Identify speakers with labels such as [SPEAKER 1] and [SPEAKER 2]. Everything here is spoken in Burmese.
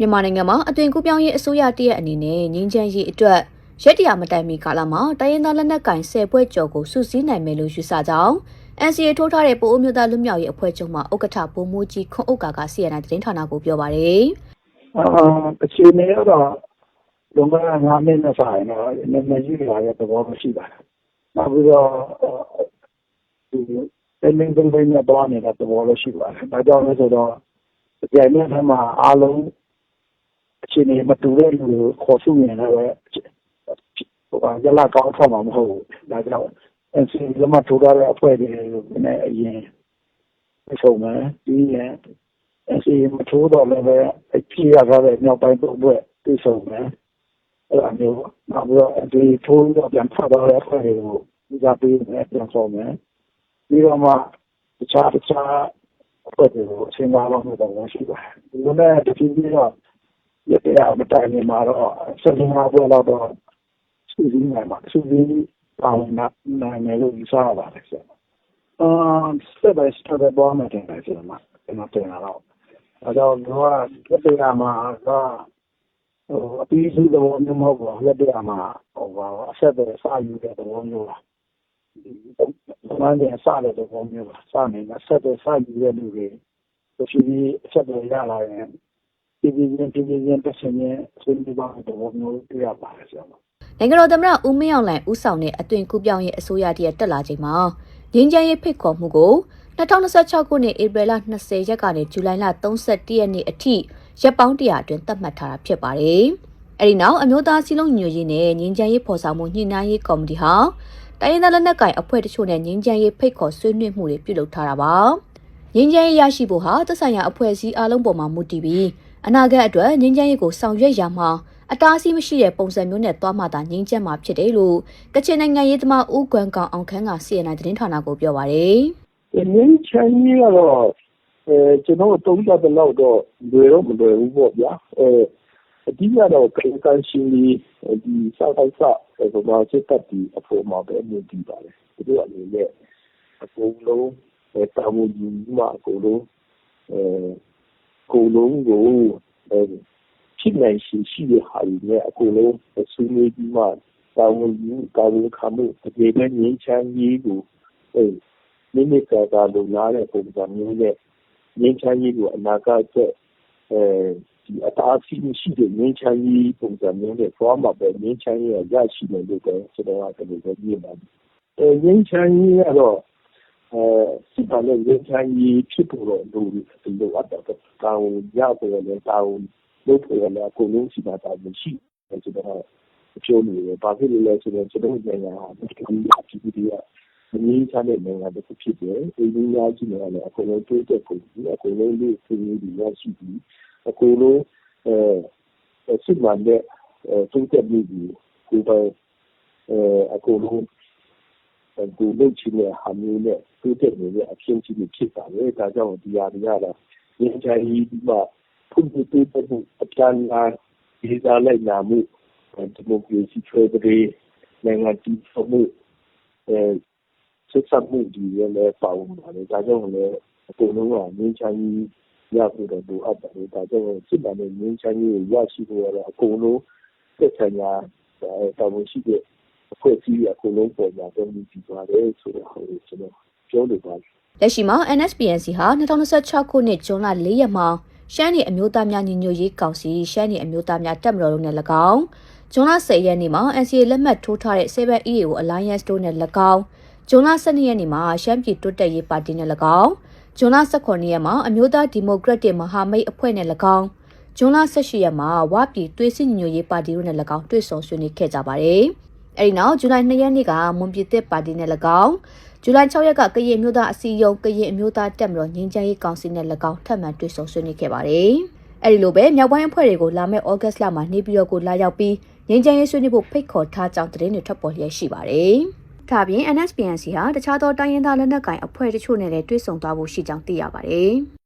[SPEAKER 1] မြန်မာနိုင်ငံမှာအသွင်ကူးပြောင်းရေးအစိုးရတရက်အနေနဲ့ငြိမ်းချမ်းရေးအတွက်ရက်တရာမတိုင်မီကာလမှာတိုင်းရင်းသားလက်နက်ကိုင်10ပွဲကျော်ကိုစုစည်းနိုင်မယ်လို့ယူဆကြောင်း NCA ထိုးထားတဲ့ပိုအိုမျိုးသားလူမျိုးရေးအဖွဲ့ချုပ်မှဥက္ကဋ္ဌဗိုလ်မှူးကြီးခွန်ဥက္ကာက CNN သတင်းဌာနကိုပြောပါတယ်
[SPEAKER 2] ။အခြေအနေကတော့လွန်ခဲ့တဲ့9နှစ်နဲ့ဆိုင်တော့နည်းနည်းကြီးလာတဲ့သဘောမရှိပါဘူး။နောက်ပြီးတော့ဒီတင်းတင်းတင်းနဲ့တော့နေတဲ့သဘောလို့ရှိပါတယ်။ဒါကြောင့်လဲဆိုတော့ကြိုင်နေတဲ့မှာအားလုံးအခြေအနေမတူတဲ့လူကိုခေါ်စုနေတယ်ပဲရလာကောင်းထွက်မှာမဟုတ်ဘူး။ဒါကြောင့် NCA လက်မှတ်ထိုးထားတဲ့အဖွဲ့တွေနဲ့အရင်ဆုံးမယ်ပြီးရင် NCA မထိုးတော့လည်းပဲအပြည့်ရထားတဲ့မြောက်ပိုင်းပုတ်ပွဲသိဆုံးမယ်အဲ့လိုမျိုးနောက်ပြီးတော့ဒီထိုးတော့ပြန်ထွက်သွားတဲ့အဖွဲ့တွေကိုဒီကပေးမယ်ပြန်ဆောင်မယ်ပြီးတော့မှတခြားအဖွဲ့တွေကိုအချိန်ကာလမျိုးတော့ရှိပါတယ်ဒီလိုနဲ့တဖြည်းဖြည်းတော့ရတဲ့မတိုင်ခင်မှာတော့15ပွဲလောက်တော့စုစည်းနိုင်ပါစုစည်းပါဝင်နိုင်မယ်လို့ယူဆရပါတယ်ဆရာstep by step ပေါ်မှာတင်တယ်ဆရာမတင်လာတော့အဲတော့တော့ပြရမှာကအပြီးစုသဘောမျိုးမဟုတ်ပါဘူးပြရမှာအဆက်တွေစာယူတဲ့သဘောမျိုးပါဒီမှန်တယ်စတဲ့သဘောမျိုးပါစနေအဆက်တွေစာယူတဲ့လူတွေဒီအဆက်တွေရလာရင်ဒီတက်ရှင်ရဲ့ဆွေးနွေးပါတဲ့သဘောမျိုးတွေ့ရပါတယ်ဆရာမ
[SPEAKER 1] နိုင်ငံတော်သမ္မတဦးမင်းအောင်လှိုင်ဦးဆောင်တဲ့အသွင်ကူးပြောင်းရေးအစိုးရတရက်တက်လာချိန်မှာငြိမ်းချမ်းရေးဖိတ်ခေါ်မှုကို2026ခုနှစ်ဧပြီလ20ရက်ကနေဇူလိုင်လ31ရက်နေ့အထိရက်ပေါင်း100အတွင်းသတ်မှတ်ထားတာဖြစ်ပါတယ်။အဲဒီနောက်အမျိုးသားစည်းလုံးညီညွတ်ရေးနဲ့ငြိမ်းချမ်းရေးဖော်ဆောင်မှုညှိနှိုင်းရေးကော်မတီဟာတိုင်းရင်းသားလက်နက်ကိုင်အဖွဲ့တချို့နဲ့ငြိမ်းချမ်းရေးဖိတ်ခေါ်ဆွေးနွေးမှုတွေပြုလုပ်ထားတာပါ။ငြိမ်းချမ်းရေးရရှိဖို့ဟာသက်ဆိုင်ရာအဖွဲ့အစည်းအလုံးပေါ်မှာမူတည်ပြီးအနာဂတ်အတွက်ငြိမ်းချမ်းရေးကိုဆောင်ရွက်ရမှာအတားအဆီးမရှိတဲ့ပုံစံမျိုးနဲ့သွားမှသာငြိမ်းချမ်းမှာဖြစ်တယ်လို့ကချင်နိုင်ငံရေးသမားဦးကွမ်ကောင်အောင်ခန်းက CNN သတင်းဌာနကိုပြောပါတယ်
[SPEAKER 2] ။ငြိမ်းချမ်းရေးကတော့ကျွန်တော်တုံးတက်တဲ့လောက်တော့လွယ်တော့မလွယ်ဘူးပေါ့ဗျာ။အဓိကတော့ကန်ရှင်းဒီစောက်တိုက်ဗမာစစ်တပ်ဒီအဖို့မှာပဲမြင်တည်ပါတယ်။ဒီလိုအနေနဲ့အကုန်လုံးတာဝန်ယူမှအကုန်လုံးကိုဖြစ်နိုင်ရှိတဲ့ဟာတွေနဲ့အကုန်လုံးဆွေးနွေးပြီးမှတာဝန်ယူတာဝန်ခံမှုတကယ်ပဲငြိမ်းချမ်းရေးကိုမိမိကလုံလားတဲ့ပုံစံမျိုးနဲ့ငြိမ်းချမ်းရေးကိုအနာဂတ်အတွက်ဒီအတားအဆီးရှိတဲ့ငြိမ်းချမ်းရေးပုံစံမျိုးနဲ့သွားမှာပဲငြိမ်းချမ်းရေးရရှိမယ်လို့ပဲကျွန်တော်ကဒီလိုမြင်ပါတယ်ငြိမ်းချမ်းရေးကတော့စစ်ပါနဲ့ငြိမ်းချမ်းရေးဖြစ်ပေါ်တော့လို့ဒီလိုအပ်တာတောင်းရပေါ်လည်းတောင်းလို့ပေါ်လည်းအကုန်လုံးစီပါတာမရှိကျွန်တော်ပြောနေတယ်ဘာဖြစ်လို့လဲဆိုတော့ကျွန်တော်နိုင်ငံဟာဒီပြည်သူတွေကငြိမ်းချမ်းတဲ့နိုင်ငံတစ်ခုဖြစ်တယ်။ဒီလူများကြီးတွေကလည်းအကုန်လုံးတိုးတက်ကုန်ပြီအကုန်လုံးလူ့ဆွေးနွေးပြီးရရှိပြီးအကုန်လုံးစစ်မှန်တဲ့တိုးတက်မှုကိုပဲအကုန်လုံးကိုလုပ်ချင်တဲ့ဟာမျိုးနဲ့တိုးတက်နေတဲ့အဖြစ်ကြီးဖြစ်ပါလေ။ဒါကြောင့်ဒီဟာတွေကတော့ငြိမ်းချမ်းရေးမှဖွံ့ဖြိုးတိုးတက်မှုအပြန်အလှန်ဒီစားလိုက်နာမှုဒီမိုကရေစီဖက်ဒရယ်နိုင်ငံတည်ဆောက်မှုဆက်စပ်မှုဒီလည်းပါဝင်ပါတယ်။ဒါကြောင့်လည်းအကုန်လုံးကငြိမ်းချမ်းရေးရဖို့တော့လိုအပ်တယ်။ဒါကြောင့်စစ်မှန်တဲ့ငြိမ်းချမ်းရေးရရှိဖို့ကတော့အကုန်လုံးသက်ဆိုင်ရာတာဝန်ရှိတဲ့အဖွဲ့အစည်းအကုန်လုံးပေါ်မှာတော့ဒီပါတယ်ဆိုတော့ကျွန်တော်ပြောလိုပါတယ်
[SPEAKER 1] ။လက်ရှိမှာ NSPNC ဟာ2026ခုနှစ်ဇွန်လ4ရက်မှာရှမ်းပြည်အမျိုးသားများညီညွတ်ရေးကောင်စီရှမ်းပြည်အမျိုးသားများတပ်မတော်တို့နဲ့၎င်းဇွန်လ10ရက်နေ့မှာ NCA လက်မှတ်ထိုးထားတဲ့ 7EAO Alliance တို့နဲ့၎င်းဇွန်လ12ရက်နေ့မှာရှမ်းပြည်တိုးတက်ရေးပါတီနဲ့၎င်းဇွန်လ18ရက်မှာအမျိုးသားဒီမိုကရက်တစ်မဟာမိတ်အဖွဲ့နဲ့၎င်းဇွန်လ18ရက်မှာဝပြည်သွေးစည်းညီညွတ်ရေးပါတီတို့နဲ့၎င်းတွေ့ဆုံဆွေးနွေးခဲ့ကြပါတယ်။အဲဒီနောက်ဇူလိုင်2ရက်နေ့ကမွန်ပြည်သစ်ပါတီနဲ့၎င်းဇူလိုင်6ရက်ကကရင်မျိုးသားအစည်းအရုံးကရင်အမျိုးသားတပ်မတော်ငြိမ်းချမ်းရေးကောင်စီနဲ့၎င်းထပ်မံတွေ့ဆုံဆွေးနွေးခဲ့ပါတယ်။အဲဒီလိုပဲမြောက်ပိုင်းအဖွဲ့တွေကိုလာမယ့်ဩဂတ်လမှာနေပြည်တော်ကိုလာရောက်ပြီးငြိမ်းချမ်းရေးဆွေးနွေးဖို့ဖိတ်ခေါ်ထားကြောင်းသတင်းတွေထွက်ပေါ်လျက်ရှိပါတယ်။ဒါပြင် NSPNC ဟာတခြားသောတိုင်းရင်းသားလက်နက်ကိုင်အဖွဲ့တချို့နဲ့လည်းတွေ့ဆုံသွားဖို့ရှိကြောင်းသိရပါတယ်။